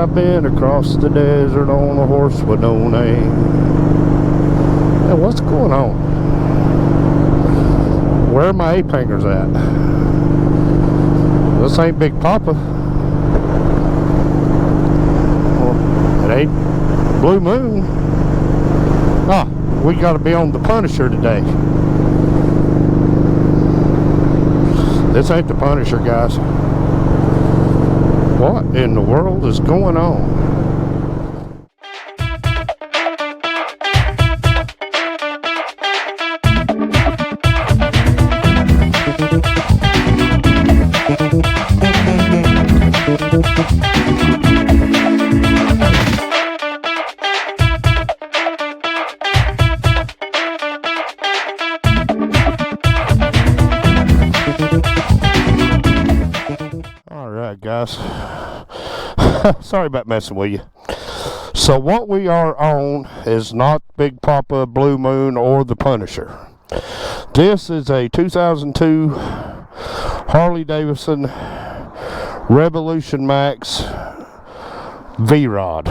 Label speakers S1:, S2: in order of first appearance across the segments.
S1: I've been across the desert on a horse with no name. Hey, what's going on? Where are my ape hangers at? This ain't Big Papa. Well, it ain't Blue Moon. Ah, we gotta be on the Punisher today. This ain't the Punisher, guys. What in the world is going on? Alright, guys. Sorry about messing with you. So what we are on is not Big Papa, Blue Moon, or the Punisher. This is a 2002 Harley Davidson Revolution Max V-Rod.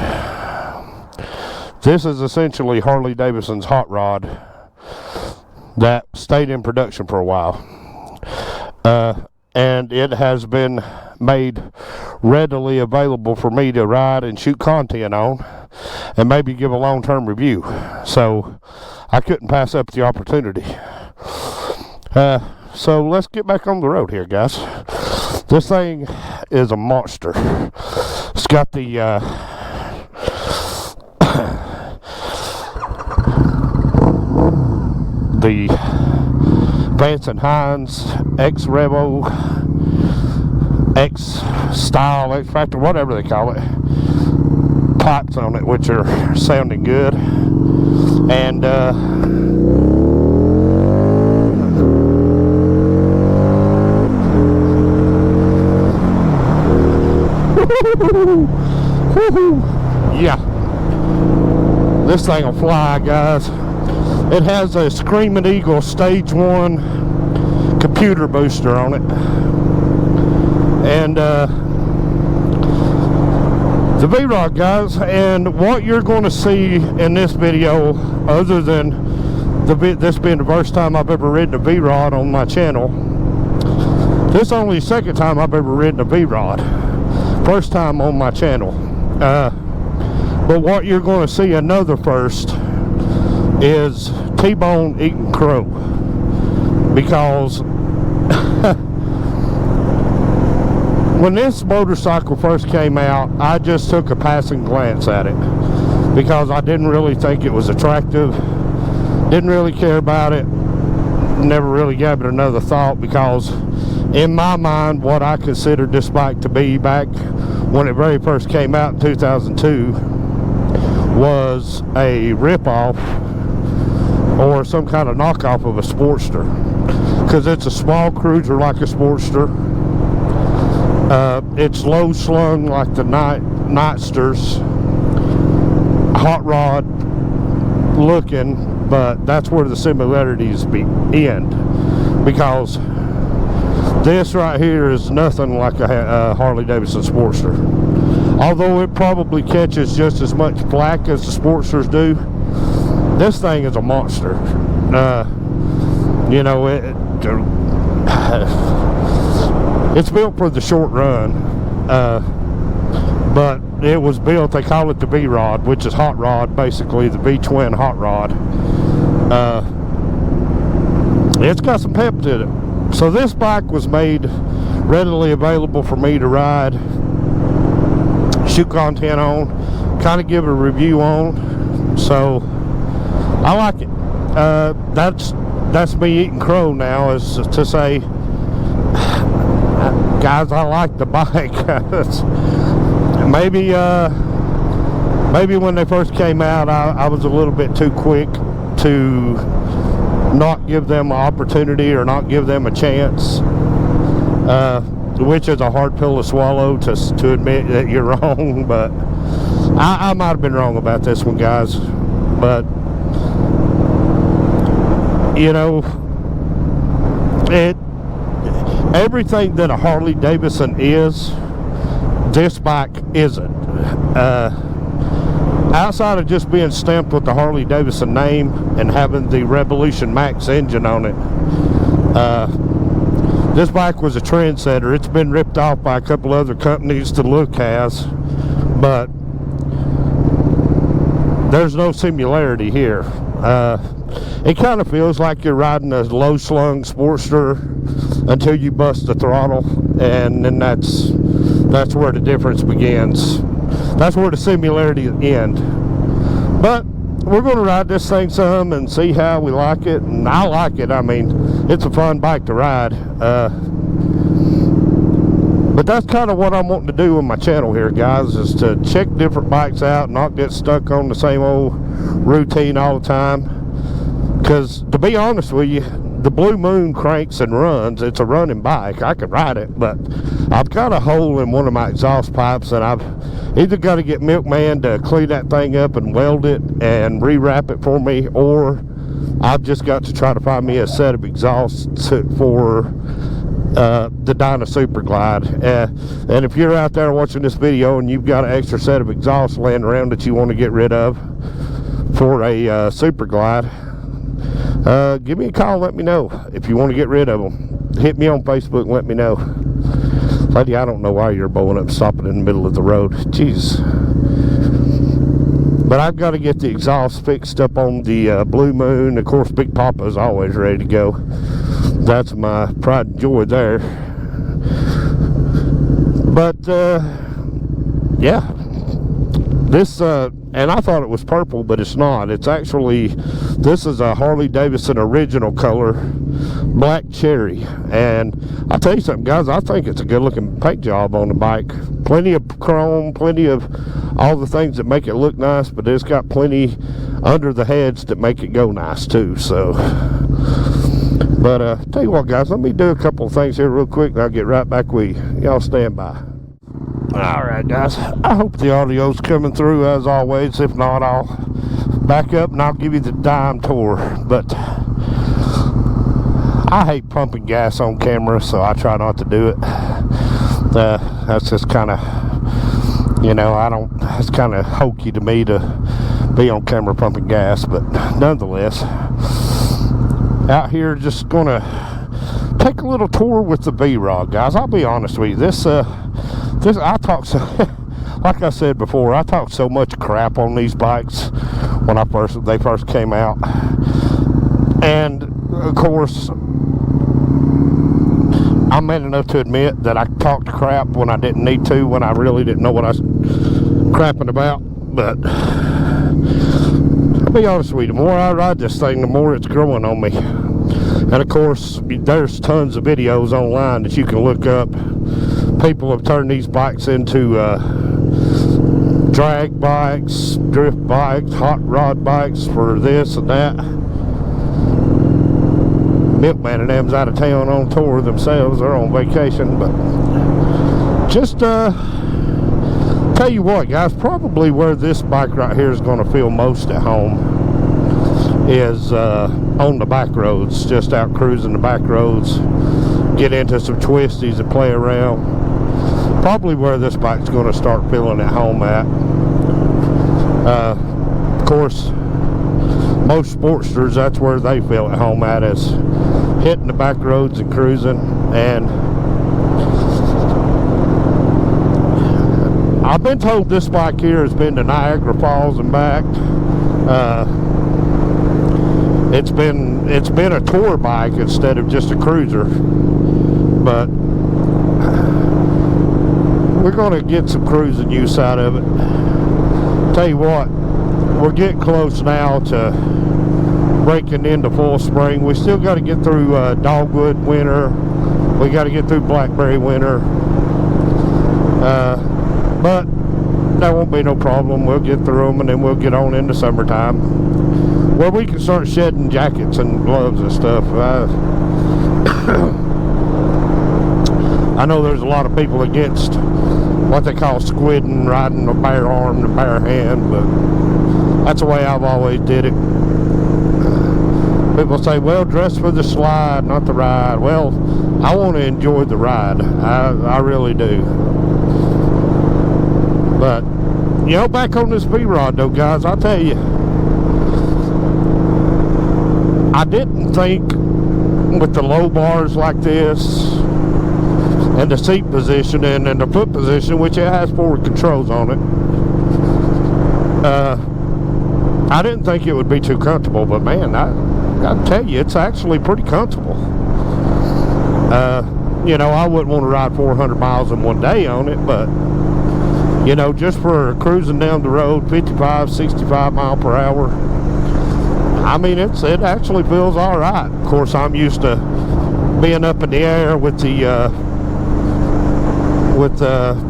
S1: This is essentially Harley Davidson's hot rod that stayed in production for a while. And it has been made readily available for me to ride and shoot content on and maybe give a long-term review. So I couldn't pass up the opportunity. So let's get back on the road here, guys. This thing is a monster. It's got the Vance & Hines X-Revo, X-Style, X-Factor, whatever they call it, pipes on it, which are sounding good. And yeah, this thing will fly, guys. It has a Screaming Eagle Stage 1 computer booster on it. And the V-Rod, guys, and what you're going to see in this video, other than this being the first time I've ever ridden a V-Rod on my channel, this is only the second time I've ever ridden a V-Rod. First time on my channel. But what you're going to see, another first, is T-Bone eating crow. Because when this motorcycle first came out, I just took a passing glance at it because I didn't really think it was attractive, didn't really care about it, never really gave it another thought, because in my mind what I considered this bike to be back when it very first came out in 2002 was a rip-off or some kind of knockoff of a Sportster, because it's a small cruiser like a Sportster. It's low slung like the Nightsters, hot rod looking, but that's where the similarities end, because this right here is nothing like a Harley Davidson Sportster. Although it probably catches just as much flack as the Sportsters do, this thing is a monster. You know, it's built for the short run, but it was built, they call it the V-Rod, which is hot rod, basically the V-twin hot rod. It's got some pep to it. So this bike was made readily available for me to ride, shoot content on, kind of give a review on. So I like it. That's me eating crow now, is to say, guys, I like the bike. Maybe when they first came out, I was a little bit too quick to not give them an opportunity or not give them a chance, which is a hard pill to swallow, to admit that you're wrong. But I might have been wrong about this one, guys. But you know, everything that a Harley Davidson is, this bike isn't. outside of just being stamped with the Harley Davidson name and having the Revolution Max engine on it, this bike was a trendsetter. It's been ripped off by a couple other companies to look as, but there's no similarity here. It kind of feels like you're riding a low-slung Sportster until you bust the throttle, and then that's where the difference begins. That's where the similarity ends. But we're going to ride this thing some and see how we like it, and I like it. I mean, it's a fun bike to ride. But that's kind of what I'm wanting to do with my channel here, guys, is to check different bikes out, not get stuck on the same old routine all the time. Because to be honest with you, the Blue Moon cranks and runs. It's a running bike. I could ride it, but I've got a hole in one of my exhaust pipes, and I've either got to get Milkman to clean that thing up and weld it and rewrap it for me, or I've just got to try to find me a set of exhausts for the Dyna Super Glide. And if you're out there watching this video and you've got an extra set of exhausts laying around that you want to get rid of for a Super Glide, give me a call, let me know if you want to get rid of them. Hit me on Facebook and let me know. Lady, I don't know why you're bowling up stopping in the middle of the road. Jeez. But I've got to get the exhaust fixed up on the Blue Moon. Of course, Big Papa is always ready to go. That's my pride and joy there. But yeah, this and I thought it was purple, but it's not. It's actually, this is a Harley Davidson original color, black cherry. And I'll tell you something, guys, I think it's a good looking paint job on the bike. Plenty of chrome, plenty of all the things that make it look nice, but it's got plenty under the heads that make it go nice too. So, but tell you what, guys, let me do a couple of things here real quick and I'll get right back with you. Y'all stand by. Alright, guys, I hope the audio's coming through as always. If not, I'll back up and I'll give you the dime tour. But I hate pumping gas on camera, so I try not to do it. That's just kind of, you know, it's kind of hokey to me to be on camera pumping gas, but nonetheless, out here just gonna take a little tour with the V-Rod, guys. I'll be honest with you, this I talk so like I said before, I talked so much crap on these bikes when they first came out, and of course I'm man enough to admit that I talked crap when I didn't need to, when I really didn't know what I was crapping about. But I'll be honest with you, the more I ride this thing, the more it's growing on me. And of course, there's tons of videos online that you can look up. People have turned these bikes into drag bikes, drift bikes, hot rod bikes for this and that. Milkman and them's out of town on tour themselves. They're on vacation. But just tell you what, guys, probably where this bike right here is going to feel most at home is on the back roads, just out cruising the back roads, get into some twisties and play around. Probably where this bike's going to start feeling at home at. Of course, most Sportsters, that's where they feel at home at, is hitting the back roads and cruising. And I've been told this bike here has been to Niagara Falls and back. It's been a tour bike instead of just a cruiser, but we're going to get some cruising use out of it. Tell you what, we're getting close now to breaking into full spring. We still got to get through Dogwood winter. We got to get through Blackberry winter, but that won't be no problem. We'll get through them and then we'll get on into summertime, where we can start shedding jackets and gloves and stuff. I know there's a lot of people against what they call squidding, riding a bare arm and a bare hand, but that's the way I've always did it. People say, well, dress for the slide, not the ride. Well, I want to enjoy the ride. I really do. But You know, back on this B-Rod though, guys, I'll tell you, I didn't think with the low bars like this and the seat position and the foot position, which it has forward controls on it, I didn't think it would be too comfortable, but man, I tell you, it's actually pretty comfortable. You know, I wouldn't want to ride 400 miles in one day on it, but you know, just for cruising down the road 55, 65 mile per hour, I mean, it actually feels all right. Of course, I'm used to being up in the air with the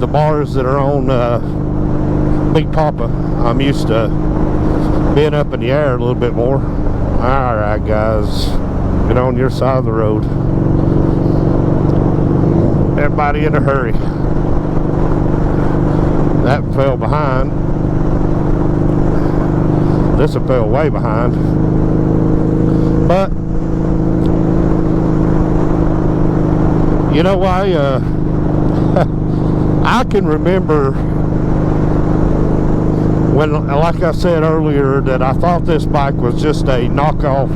S1: bars that are on Big Papa. I'm used to being up in the air a little bit more. All right, guys, get on your side of the road. Everybody in a hurry. That fell behind. This one fell way behind. But you know, I can remember when, like I said earlier, that I thought this bike was just a knockoff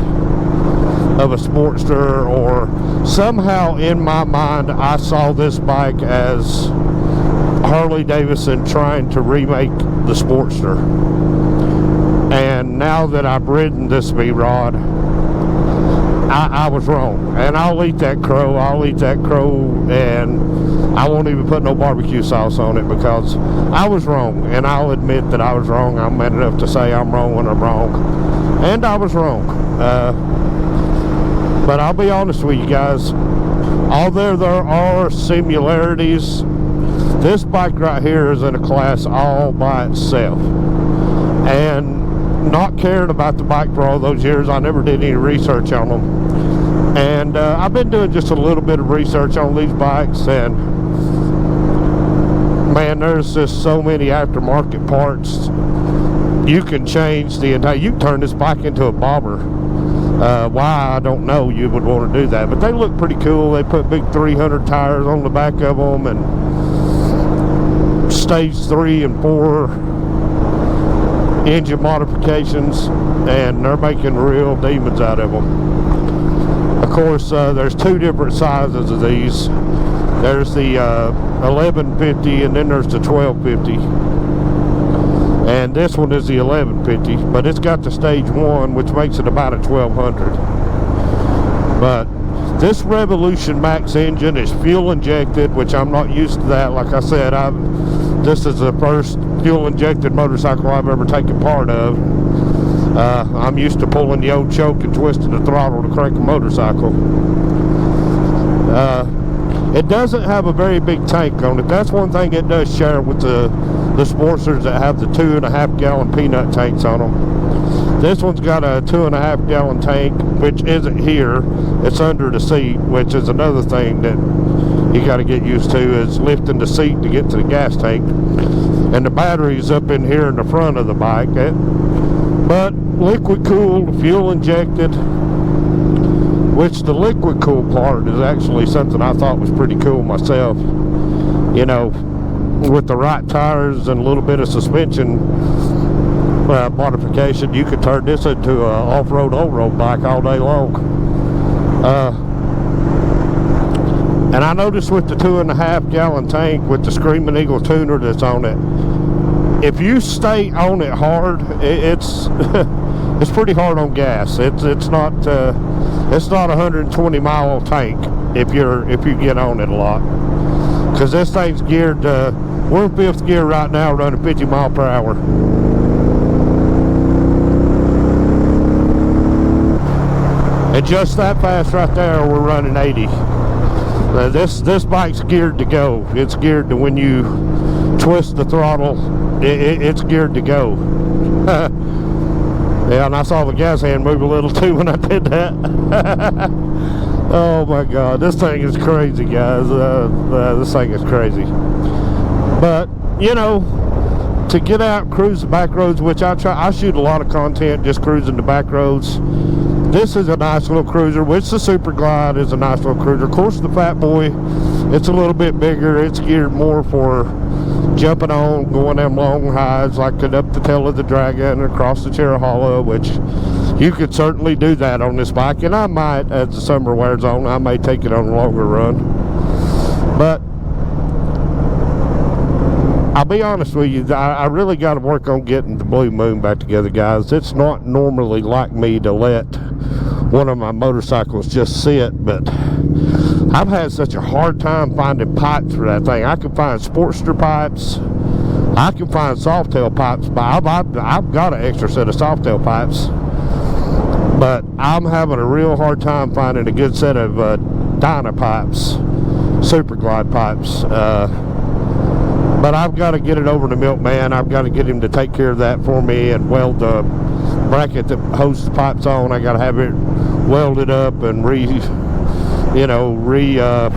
S1: of a Sportster, or somehow in my mind I saw this bike as Harley Davidson trying to remake the Sportster. And now that I've ridden this B-Rod, I was wrong, and I'll eat that crow. And I won't even put no barbecue sauce on it, because I was wrong, and I'll admit that I was wrong. I'm man enough to say I'm wrong when I'm wrong, and I was wrong. But I'll be honest with you guys, although there are similarities, this bike right here is in a class all by itself. And not caring about the bike for all those years, I never did any research on them. And I've been doing just a little bit of research on these bikes, and man, there's just so many aftermarket parts. You can change the entire, you can turn this bike into a bomber. Why, I don't know, you would want to do that, but they look pretty cool. They put big 300 tires on the back of them, and stage 3 and 4 engine modifications, and they're making real demons out of them. Of course, there's two different sizes of these. There's the 1150, and then there's the 1250. And this one is the 1150, but it's got the stage 1, which makes it about a 1200. But this Revolution Max engine is fuel injected, which I'm not used to that. Like I said, this is the first fuel injected motorcycle I've ever taken part of. I'm used to pulling the old choke and twisting the throttle to crank a motorcycle. It doesn't have a very big tank on it. That's one thing it does share with the Sportsters that have the 2.5 gallon peanut tanks on them. This one's got a 2.5 gallon tank, which isn't here. It's under the seat, which is another thing that you got to get used to, is lifting the seat to get to the gas tank. And the battery's up in here in the front of the bike. But liquid cooled, fuel injected, which the liquid cool part is actually something I thought was pretty cool myself. You know, with the right tires and a little bit of suspension modification, you could turn this into a off-road, on-road bike all day long. And I noticed with the 2.5 gallon tank with the Screaming Eagle tuner that's on it, if you stay on it hard, it's it's pretty hard on gas. It's not a 120 mile tank if you get on it a lot, because this thing's geared. We're in 5th gear right now, running 50 mile per hour. And just that fast right there, we're running 80. This bike's geared to go. It's geared to, when you twist the throttle, it's geared to go. Yeah, and I saw the gas hand move a little too when I did that. Oh my God, this thing is crazy, guys. This thing is crazy. But you know, to get out, cruise the back roads, which I shoot a lot of content just cruising the back roads. This is a nice little cruiser, which the Super Glide is a nice little cruiser. Of course, the Fat Boy It's a little bit bigger. It's geared more for jumping on, going them long highs like up the tail of the Dragon and across the Cherahalla, which you could certainly do that on this bike, and I might, as the summer wears on, I may take it on a longer run. But I'll be honest with you, I really got to work on getting the Blue Moon back together, guys. It's not normally like me to let one of my motorcycles just sit, but I've had such a hard time finding pipes for that thing. I can find Sportster pipes, I can find Softail pipes, but I've got an extra set of Softail pipes, but I'm having a real hard time finding a good set of Dyna pipes, Super Glide pipes. But I've got to get it over to Milkman. I've got to get him to take care of that for me and weld the bracket that holds the pipes on. I got to have it welded up and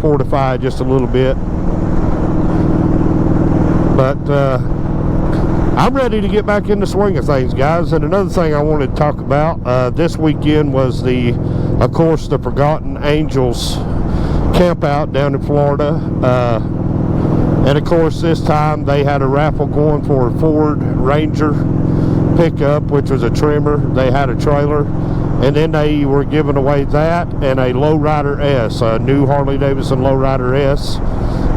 S1: fortified just a little bit. But I'm ready to get back in the swing of things, guys. And another thing I wanted to talk about, this weekend was of course, the Forgotten Angels camp out down in Florida. And of course, this time they had a raffle going for a Ford Ranger pickup, which was a trimmer. They had a trailer, and then they were giving away that and a Lowrider S, a new Harley-Davidson Lowrider S,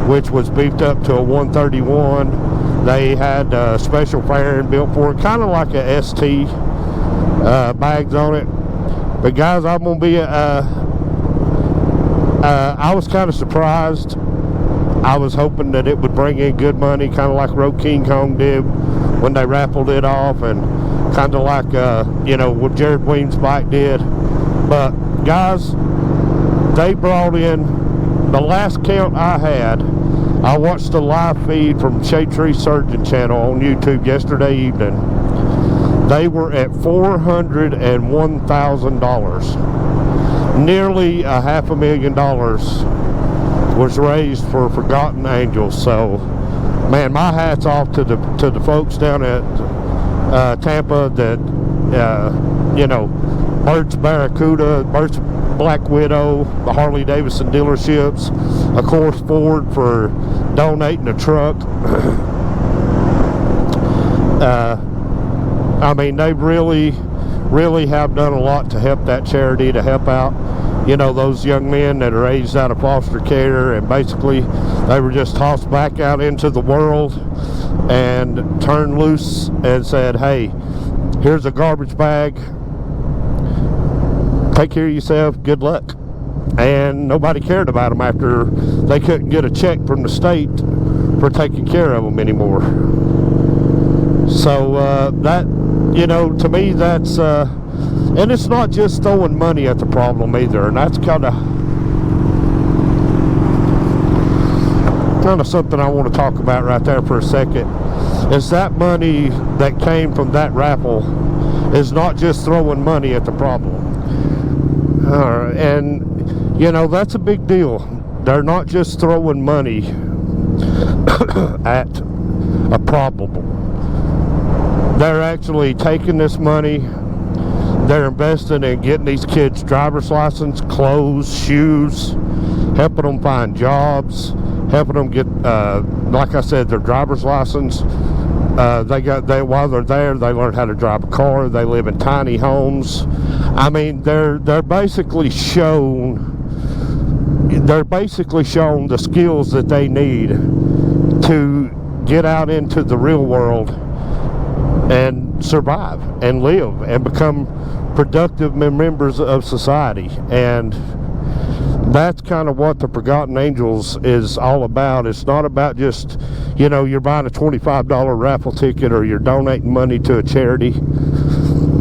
S1: which was beefed up to a 131. They had special fairing built for it, kind of like a ST, bags on it. But guys, I'm gonna be I was kind of surprised. I was hoping that it would bring in good money, kind of like Road King Kong did when they raffled it off, and kind of like what Jared Weems' bike did. But guys, they brought in, the last count I had, I watched the live feed from Shade Tree Surgeon channel on YouTube yesterday evening. They were at $401,000. Nearly $500,000 was raised for Forgotten Angels. So, man, my hat's off to the folks down at Tampa that Burt's Barracuda, Burt's Black Widow, the Harley Davidson dealerships, of course Ford for donating a truck. I mean, they really have done a lot to help that charity, to help out those young men that are raised out of foster care, and basically they were just tossed back out into the world and turned loose and said, hey, here's a garbage bag, take care of yourself, good luck. And nobody cared about them after they couldn't get a check from the state for taking care of them anymore. So that, to me, that's and it's not just throwing money at the problem either, and that's kind of something I want to talk about right there for a second. Is that money that came from that raffle is not just throwing money at the problem. And that's a big deal. They're not just throwing money at a problem. They're actually taking this money, they're investing in getting these kids driver's license, clothes, shoes, helping them find jobs, helping them get, like I said, their driver's license. While they're there, they learn how to drive a car. They live in tiny homes. I mean, they're basically shown the skills that they need to get out into the real world and survive and live and become productive members of society. And that's kind of what the Forgotten Angels is all about. It's not about just, you're buying a $25 raffle ticket or you're donating money to a charity.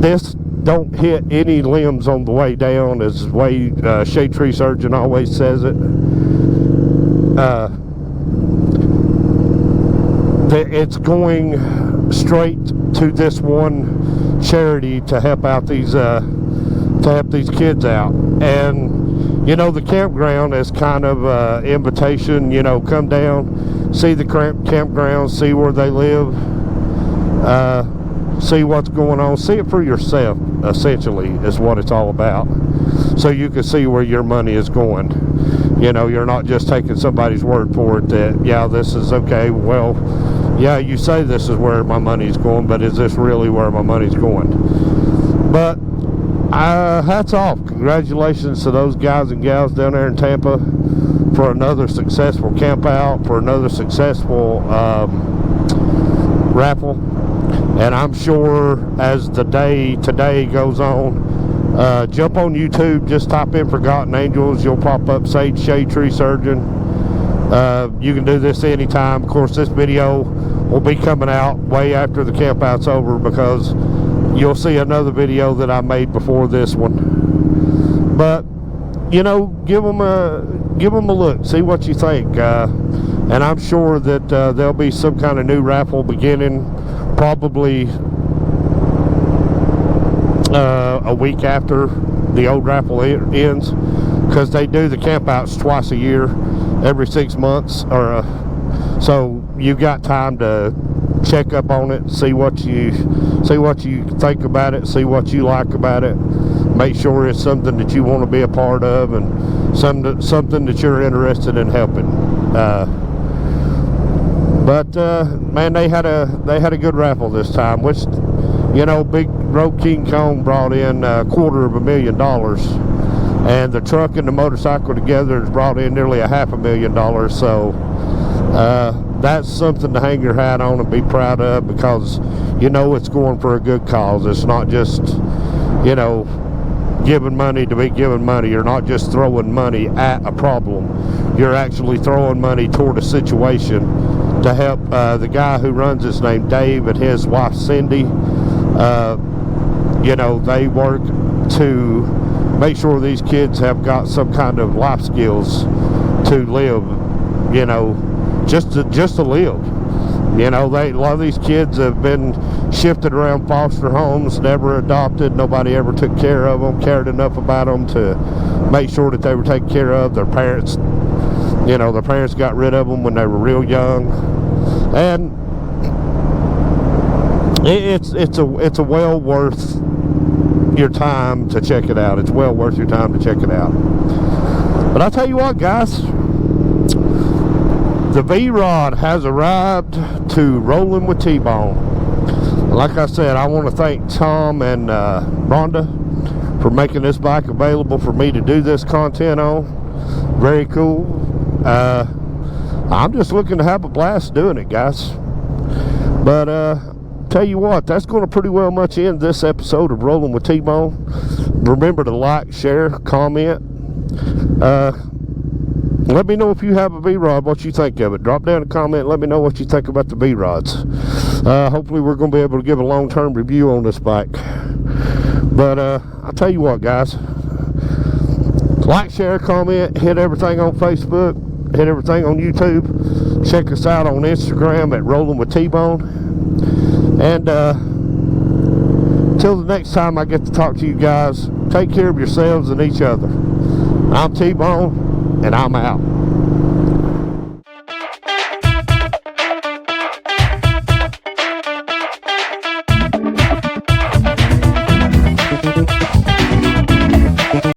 S1: This don't hit any limbs on the way down, as the way Shade Tree Surgeon always says it. It's going straight to this one charity to help out these kids out. And the campground is kind of an invitation, come down, see the campground, see where they live, see what's going on, see it for yourself, essentially, is what it's all about. so you can see where your money is going. You know, you're not just taking somebody's word for it that, yeah, this is okay. Well, yeah, you say this is where my money's going, but is this really where my money's going? But hats off. Congratulations to those guys and gals down there in Tampa for another successful camp out, for another successful raffle. And I'm sure as the day today goes on, jump on YouTube, just type in Forgotten Angels. You'll pop up Sage Shade Tree Surgeon. You can do this anytime. Of course, this video will be coming out way after the camp out's over, because you'll see another video that I made before this one. But you know, give them a look, see what you think, and I'm sure that there'll be some kind of new raffle beginning probably a week after the old raffle ends, because they do the campouts twice a year, every 6 months, or so you got time to check up on it, see what you think about it, see what you like about it, make sure it's something that you want to be a part of, and something that you're interested in helping. But man, they had a good raffle this time, which, you know, Big Road King Kong brought in $250,000, and the truck and the motorcycle together has brought in nearly $500,000. So that's something to hang your hat on and be proud of, because you know it's going for a good cause. It's not just, you know, giving money to be giving money. You're not just throwing money at a problem. You're actually throwing money toward a situation to help the guy who runs this, named Dave, and his wife Cindy. You know, they work to make sure these kids have got some kind of life skills to live, you know, just to live. You know, a lot of these kids have been shifted around foster homes, never adopted. Nobody ever took care of them, cared enough about them to make sure that they were taken care of. Their parents, you know, their parents got rid of them when they were real young, and it's a well worth your time to check it out. It's well worth your time to check it out. But I'll tell you what, guys, the V-Rod has arrived to Rolling with T-Bone. Like I said, I want to thank Tom and Rhonda for making this bike available for me to do this content on. Very cool. I'm just looking to have a blast doing it, guys. But tell you what, that's going to pretty well much end this episode of Rolling with T-Bone. Remember to like, share, comment. Let me know if you have a V-Rod, what you think of it. Drop down a comment and let me know what you think about the V-Rods. Hopefully we're going to be able to give a long-term review on this bike. But I'll tell you what, guys. Like, share, comment, hit everything on Facebook, hit everything on YouTube. Check us out on Instagram at Rolling with T-Bone. And till the next time I get to talk to you guys, take care of yourselves and each other. I'm T-Bone, and I'm out.